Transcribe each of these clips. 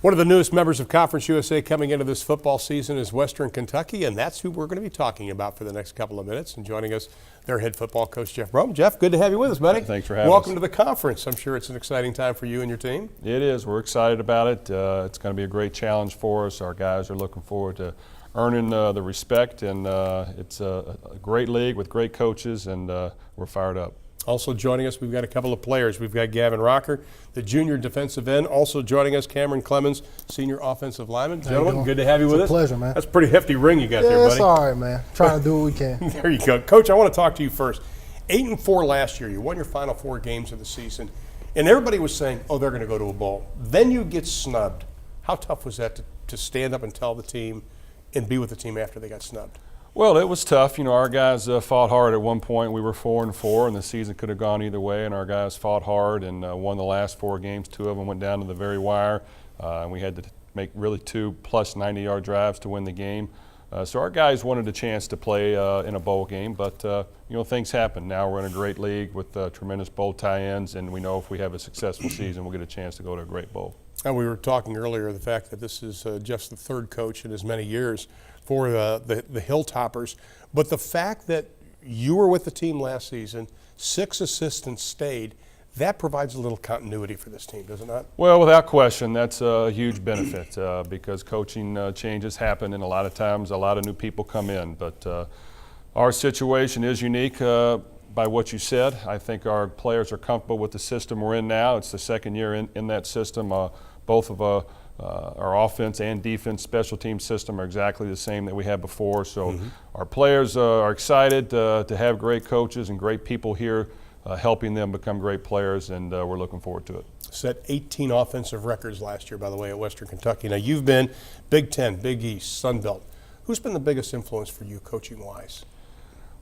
One of the newest members of Conference USA coming into this football season is Western Kentucky, and that's who we're going to be talking about for the next couple of minutes. And joining us, their head football coach, Jeff Brougham. Jeff, good to have you with us, buddy. Thanks for having us. Welcome to the conference. I'm sure it's an exciting time for you and your team. It is. We're excited about it. It's going to be a great challenge for us. Our guys are looking forward to earning the respect, and it's a great league with great coaches, and we're fired up. Also joining us, we've got a couple of players. We've got Gavin Rocker, the junior defensive end. Also joining us, Cameron Clemens, senior offensive lineman. Gentlemen, good to have you with us. It's a pleasure, man. That's a pretty hefty ring you got there, buddy. It's all right, man. Trying to do what we can. There you go. Coach, I want to talk to you first. 8-4 last year. You won your final 4 games of the season, and everybody was saying, oh, they're going to go to a bowl. Then you get snubbed. How tough was that to stand up and tell the team and be with the team after they got snubbed? Well, it was tough. You know, our guys fought hard. At one point, we were 4-4, and the season could have gone either way. And our guys fought hard and won the last 4 games. 2 of them went down to the very wire, and we had to make really 2 plus 90-yard drives to win the game. So our guys wanted a chance to play in a bowl game, but you know, things happen. Now we're in a great league with tremendous bowl tie-ins, and we know if we have a successful season, we'll get a chance to go to a great bowl. And we were talking earlier the fact that this is just the 3rd coach in as many years for the Hilltoppers, but the fact that you were with the team last season, 6 assistants stayed, that provides a little continuity for this team, does it not? Well, without question, that's a huge benefit because coaching changes happen, and a lot of times a lot of new people come in. But our situation is unique by what you said. I think our players are comfortable with the system we're in now. It's the 2nd year in that system. Both of our offense and defense special team system are exactly the same that we had before. So our players are excited to have great coaches and great people here helping them become great players, and we're looking forward to it. Set 18 offensive records last year, by the way, at Western Kentucky. Now, you've been Big Ten, Big East, Sun Belt. Who's been the biggest influence for you coaching-wise?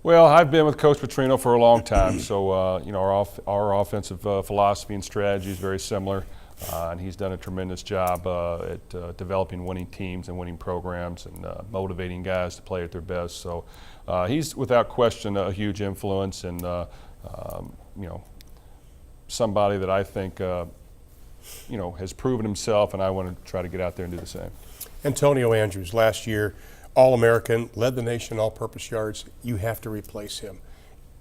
Well, I've been with Coach Petrino for a long time, so you know, our offensive philosophy and strategy is very similar, and he's done a tremendous job at developing winning teams and winning programs and motivating guys to play at their best. So he's, without question, a huge influence, and you know, somebody that I think you know, has proven himself, and I want to try to get out there and do the same. Antonio Andrews, last year, All-American, led the nation all-purpose yards. You have to replace him.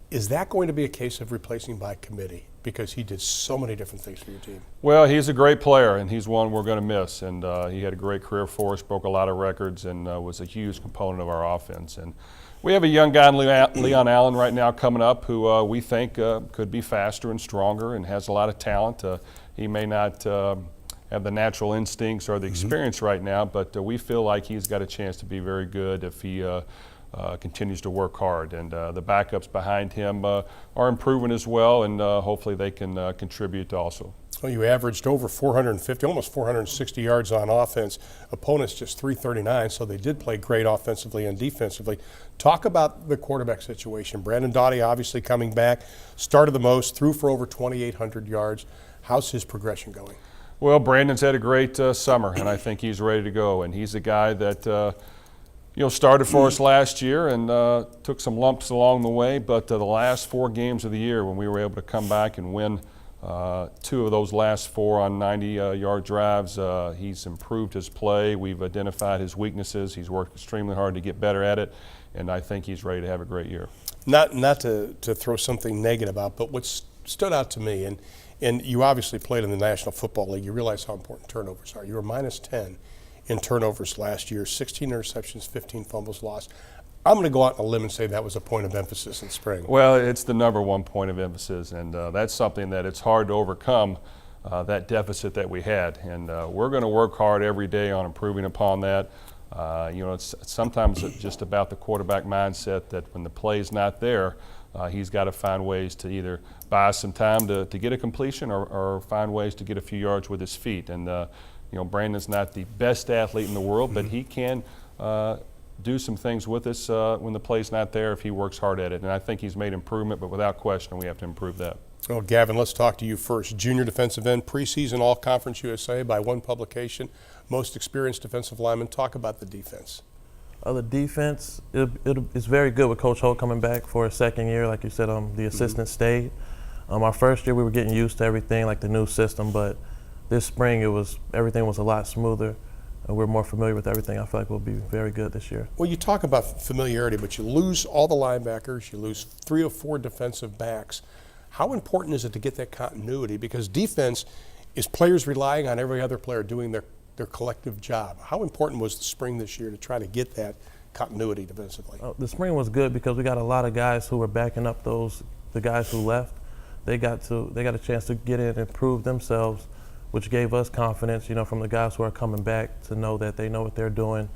Is that going to be a case of replacing by committee? Because he did so many different things for your team. Well, he's a great player, and he's one we're going to miss. And he had a great career for us, broke a lot of records, and was a huge component of our offense. And we have a young guy, Leon Allen, right now coming up who we think could be faster and stronger and has a lot of talent. He may not have the natural instincts or the experience right now, but we feel like he's got a chance to be very good if he continues to work hard. And the backups behind him are improving as well, and hopefully they can contribute also. Well, you averaged over 450, almost 460 yards on offense. Opponents just 339, so they did play great offensively and defensively. Talk about the quarterback situation. Brandon Doughty obviously coming back, started the most, threw for over 2,800 yards. How's his progression going? Well, Brandon's had a great summer, and I think he's ready to go. And he's a guy that you know, started for us last year and took some lumps along the way. But the last 4 games of the year, when we were able to come back and win 2 of those last 4 on 90-yard drives, he's improved his play. We've identified his weaknesses. He's worked extremely hard to get better at it, and I think he's ready to have a great year. Not to throw something negative out, but what stood out to me, and you obviously played in the National Football League. You realize how important turnovers are. You were minus 10 in turnovers last year, 16 interceptions, 15 fumbles lost. I'm going to go out on a limb and say that was a point of emphasis in spring. Well, it's the #1 point of emphasis, and that's something that it's hard to overcome, that deficit that we had. And we're going to work hard every day on improving upon that. You know, it's sometimes just about the quarterback mindset that when the play's not there, he's got to find ways to either buy some time to get a completion or find ways to get a few yards with his feet. And you know, Brandon's not the best athlete in the world, but he can do some things with us when the play's not there if he works hard at it. And I think he's made improvement, but without question, we have to improve that. Well, Gavin, let's talk to you first. Junior defensive end, preseason All-Conference USA by one publication, most experienced defensive lineman. Talk about the defense. The defense, it's very good with Coach Holt coming back for a 2nd year. Like you said, the assistant stayed. Our first year we were getting used to everything, like the new system, but this spring everything was a lot smoother, and we're more familiar with everything. I feel like we'll be very good this year. Well, you talk about familiarity, but you lose all the linebackers, you lose 3 or 4 defensive backs. How important is it to get that continuity? Because defense is players relying on every other player doing their collective job. How important was the spring this year to try to get that continuity defensively? The spring was good because we got a lot of guys who were backing up the guys who left. They got a chance to get in and prove themselves, which gave us confidence, from the guys who are coming back to know that they know what they're doing.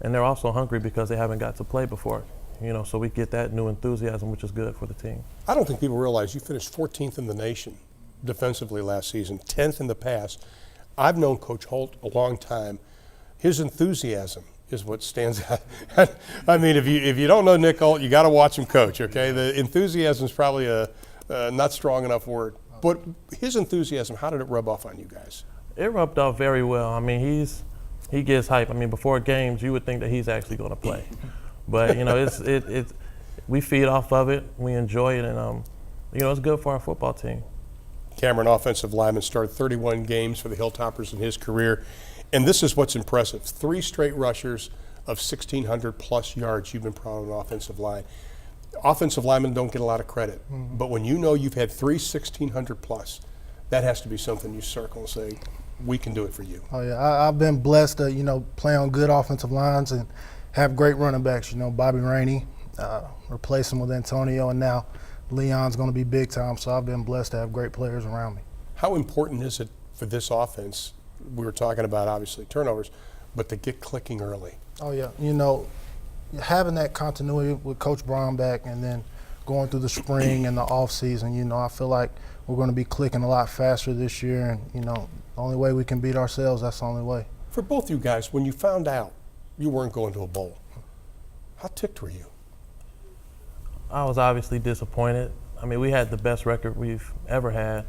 And they're also hungry because they haven't got to play before, so we get that new enthusiasm, which is good for the team. I don't think people realize you finished 14th in the nation defensively last season, 10th in the past. I've known Coach Holt a long time. His enthusiasm is what stands out. I mean, if you don't know Nick Holt, you got to watch him coach, okay? The enthusiasm is probably a not strong enough word. But his enthusiasm, how did it rub off on you guys? It rubbed off very well. I mean, he gets hype. I mean, before games, you would think that he's actually going to play, but we feed off of it. We enjoy it, and it's good for our football team. Cameron, offensive lineman, started 31 games for the Hilltoppers in his career, and this is what's impressive: 3 straight rushers of 1,600 plus yards. You've been proud of an offensive line. Offensive linemen don't get a lot of credit, but when you've had 3 1,600 plus, that has to be something you circle and say, we can do it for you. Oh yeah, I've been blessed to play on good offensive lines and have great running backs. Bobby Rainey, replace him with Antonio, and now Leon's going to be big time. So I've been blessed to have great players around me. How important is it for this offense? We were talking about obviously turnovers, but to get clicking early. Oh yeah, having that continuity with Coach Brown back, and then going through the spring and the off season, I feel like we're going to be clicking a lot faster this year, and the only way we can beat ourselves, that's the only way. For both you guys, when you found out you weren't going to a bowl, how ticked were you? I was obviously disappointed. I mean, we had the best record we've ever had,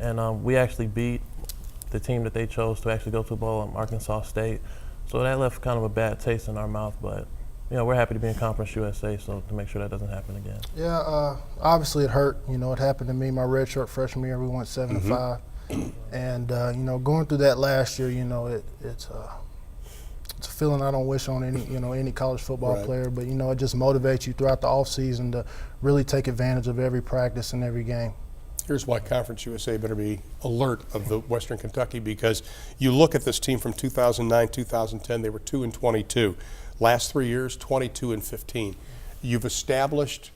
and we actually beat the team that they chose to actually go to a bowl, Arkansas State. So that left kind of a bad taste in our mouth, but we're happy to be in Conference USA, so to make sure that doesn't happen again. Yeah, obviously it hurt. It happened to me my redshirt freshman year. We went 7-5, and going through that last year, it's a feeling I don't wish on any college football player. But it just motivates you throughout the off season to really take advantage of every practice and every game. Here's why Conference USA better be alert of the Western Kentucky, because you look at this team from 2009, 2010, they were 2-22. Last 3 years, 22-15. You've established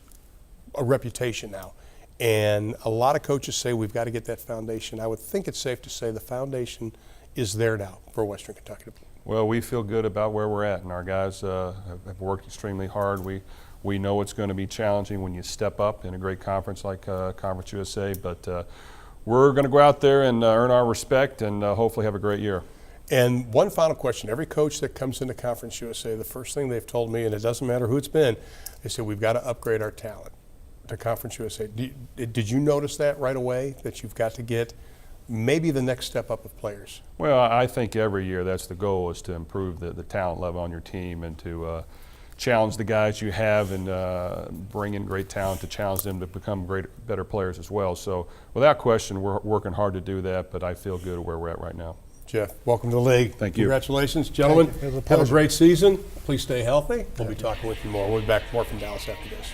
a reputation now, and a lot of coaches say we've got to get that foundation. I would think it's safe to say the foundation is there now for Western Kentucky. Well, we feel good about where we're at, and our guys have worked extremely hard. We know it's going to be challenging when you step up in a great conference like Conference USA, but we're going to go out there and earn our respect and hopefully have a great year. And one final question. Every coach that comes into Conference USA, the first thing they've told me, and it doesn't matter who it's been, they say we've got to upgrade our talent to Conference USA. Did you notice that right away, that you've got to get maybe the next step up of players? Well, I think every year that's the goal, is to improve the talent level on your team and to challenge the guys you have and bring in great talent to challenge them to become better players as well. So without question, we're working hard to do that, but I feel good where we're at right now. Jeff, welcome to the league. Thank you. Congratulations, gentlemen. Thank you. It was a Have a pleasure. great season. Please stay healthy. We'll be talking with you more. We'll be back more from Dallas after this.